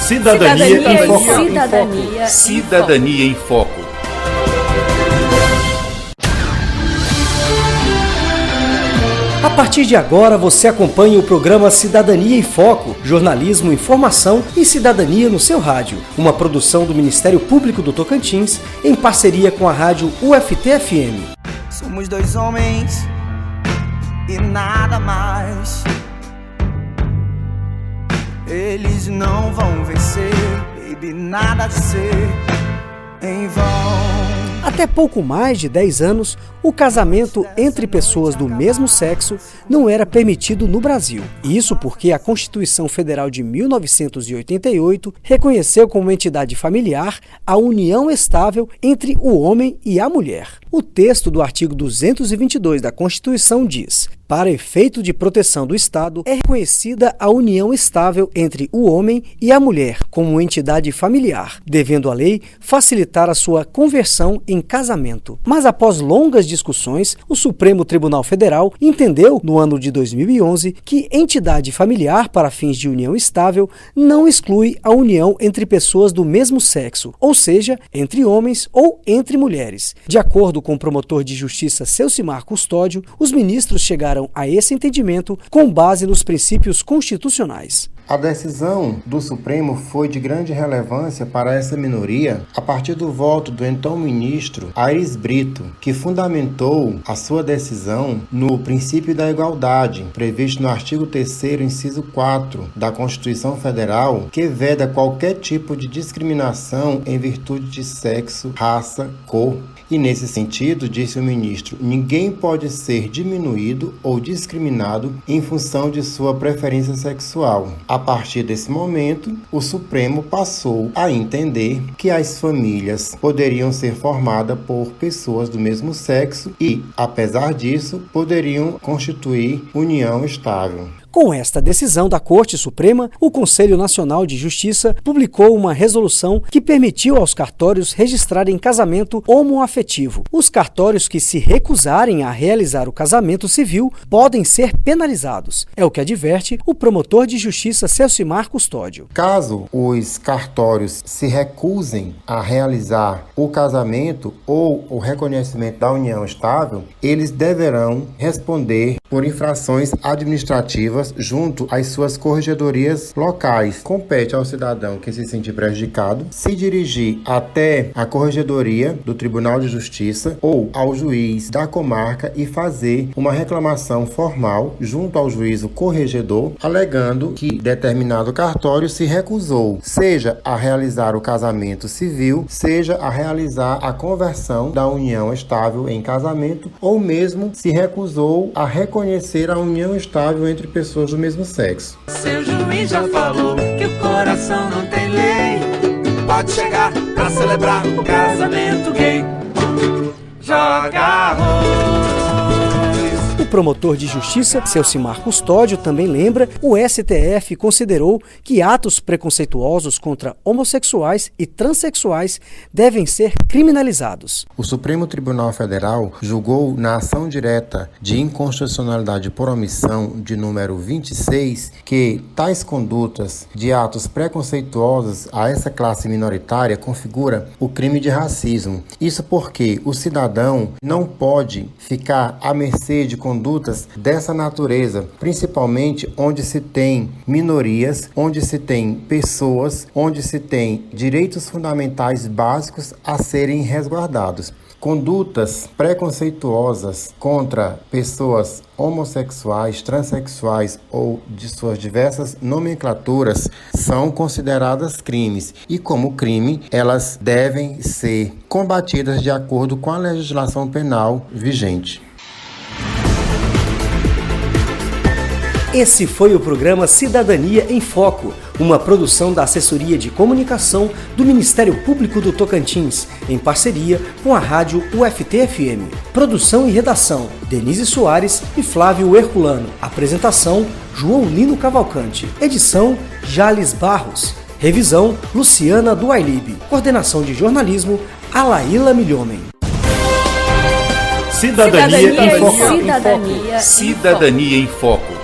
Cidadania em Foco. Cidadania em Foco. A partir de agora você acompanha o programa Cidadania em Foco, jornalismo, informação e cidadania no seu rádio. Uma produção do Ministério Público do Tocantins em parceria com a rádio UFT-FM. Somos dois homens e nada mais. Eles não vão vencer, baby, nada de ser em vão. Até pouco mais de 10 anos, o casamento entre pessoas do mesmo sexo não era permitido no Brasil. Isso porque a Constituição Federal de 1988 reconheceu como entidade familiar a união estável entre o homem e a mulher. O texto do artigo 222 da Constituição diz: para efeito de proteção do Estado, é reconhecida a união estável entre o homem e a mulher como entidade familiar, devendo a lei facilitar a sua conversão em casamento. Mas após longas discussões, o Supremo Tribunal Federal entendeu, no ano de 2011, que entidade familiar para fins de união estável não exclui a união entre pessoas do mesmo sexo, ou seja, entre homens ou entre mulheres. De acordo com o promotor de justiça Celcimar Custódio, os ministros chegaram a esse entendimento com base nos princípios constitucionais. A decisão do Supremo foi de grande relevância para essa minoria a partir do voto do então ministro Aires Brito, que fundamentou a sua decisão no princípio da igualdade, previsto no artigo 3º, inciso 4 da Constituição Federal, que veda qualquer tipo de discriminação em virtude de sexo, raça, cor. E nesse sentido, disse o ministro, ninguém pode ser diminuído ou discriminado em função de sua preferência sexual. A partir desse momento, o Supremo passou a entender que as famílias poderiam ser formadas por pessoas do mesmo sexo e, apesar disso, poderiam constituir união estável. Com esta decisão da Corte Suprema, o Conselho Nacional de Justiça publicou uma resolução que permitiu aos cartórios registrarem casamento homoafetivo. Os cartórios que se recusarem a realizar o casamento civil podem ser penalizados. É o que adverte o promotor de justiça Celcimar Custódio. Caso os cartórios se recusem a realizar o casamento ou o reconhecimento da união estável, eles deverão responder por infrações administrativas junto às suas corregedorias locais. Compete ao cidadão que se sentir prejudicado se dirigir até a corregedoria do Tribunal de Justiça ou ao juiz da comarca e fazer uma reclamação formal junto ao juízo corregedor, alegando que determinado cartório se recusou, seja a realizar o casamento civil, seja a realizar a conversão da união estável em casamento, ou mesmo se recusou a reconhecer a união estável entre pessoas do mesmo sexo. Seu juiz já falou que o coração não tem lei. Pode chegar pra celebrar o casamento gay. Joga arroz. O promotor de justiça, Celcimar Custódio, também lembra, o STF considerou que atos preconceituosos contra homossexuais e transexuais devem ser criminalizados. O Supremo Tribunal Federal julgou na ação direta de inconstitucionalidade por omissão de número 26 que tais condutas de atos preconceituosos a essa classe minoritária configura o crime de racismo. Isso porque o cidadão não pode ficar à mercê de condutas dessa natureza, principalmente onde se tem minorias, onde se tem pessoas, onde se tem direitos fundamentais básicos a serem resguardados. Condutas preconceituosas contra pessoas homossexuais, transexuais ou de suas diversas nomenclaturas são consideradas crimes e, como crime, elas devem ser combatidas de acordo com a legislação penal vigente. Esse foi o programa Cidadania em Foco, uma produção da Assessoria de Comunicação do Ministério Público do Tocantins, em parceria com a rádio UFT-FM. Produção e redação, Denise Soares e Flávio Herculano. Apresentação, João Lino Cavalcante. Edição, Jales Barros. Revisão, Luciana Duailib. Coordenação de jornalismo, Alaíla Milhomem. Cidadania em Foco. Cidadania em Foco.